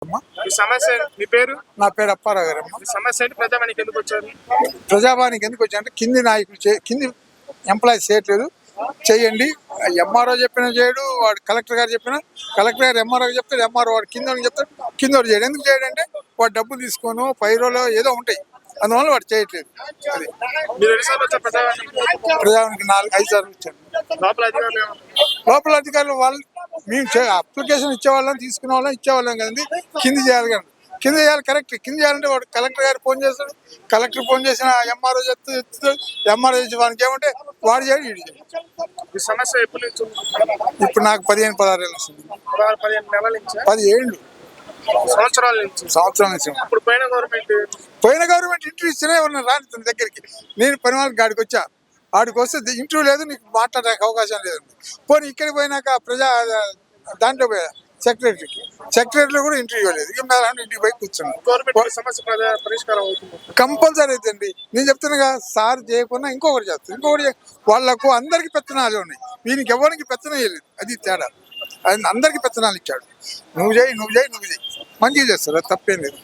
ఈ సమస్య మీ పేరు? నా పేరు అప్పారావు గారమ్మ. ఈ సమస్య ఏంటి? ప్రజావానికి ఎందుకు వచ్చారు? ప్రజావానికి ఎందుకు వచ్చాయంటే కింది నాయకులు కింది ఎంప్లాయీస్ చేయట్లేదు, చేయండి. ఎంఆర్ఓ చెప్పినా చేయడు, వాడు కలెక్టర్ గారు చెప్పినా కలెక్టర్ గారు ఎంఆర్ఓ చెప్తాడు, ఎంఆర్ఓ వాడు కింద చెప్తాడు, కింద వాడు చేయడు. ఎందుకు చేయడంటే వాడు డబ్బులు తీసుకోను పైరోలో ఏదో ఉంటాయి, అందువల్ల వాడు చేయట్లేదు. అది మీరు ఎన్నిసార్లు వచ్చారు ప్రజావానికి? ప్రజావానికి 4-5 సార్లు వచ్చాను. లోపల అధికారులు లోపల అధికారులు వాళ్ళు మేము అప్లికేషన్ ఇచ్చేవాళ్ళం, తీసుకునే వాళ్ళం, ఇచ్చేవాళ్ళం కదండి. కింది చేయాలి కానీ కింద చేయాలి, కరెక్ట్. కింద చేయాలంటే వాడు కలెక్టర్ గారు ఫోన్ చేస్తాడు, కలెక్టర్ ఫోన్ చేసిన ఎంఆర్ఓ చెప్తాడు, ఎంఆర్ఓ చేసి వానికి ఏమంటే వాడు చేయడు, వీడు చేయడు. ఈ సమస్య ఎప్పటి నుంచి ఉంది? ఇప్పుడు నాకు 15-16 ఏళ్ళు వస్తుంది. 15 నెలల నుంచి, 10 ఏళ్ళు సంవత్సరాల నుంచి. సంవత్సరాల నుంచి. ఇప్పుడు పోయిన గవర్నమెంట్ ఇంటర్వ్యూ ఇచ్చినా ఎవరన్నా రాని తన దగ్గరికి. నేను పని వాళ్ళకి గాడికి వచ్చా, ఆడికి వస్తే ఇంటర్వ్యూ లేదు, నీకు మాట్లాడడానికి అవకాశం లేదండి. పోనీ ఇక్కడికి పోయినాక దాంట్లో పోయా సెక్రటరీలో కూడా ఇంటర్వ్యూ లేదు. ఇంటికి పోయి కూర్చున్నాను. గవర్నమెంట్ సమస్య పరిష్కారం అవుతుంది కంపల్సరీ అవుతుంది. నేను చెప్తున్నా సార్ చేయకుండా ఇంకొకటి చేస్తాను, ఇంకొకటి. వాళ్ళకు అందరికి పెత్తనాలు ఉన్నాయి, వీనికి ఎవరికి పెత్తనం వేయలేదు. అది తేడా. అందరికి పెత్తనాలు ఇచ్చాడు. నువ్వు చేయి మంచిగా చేస్తారు, అది తప్పేం లేదు.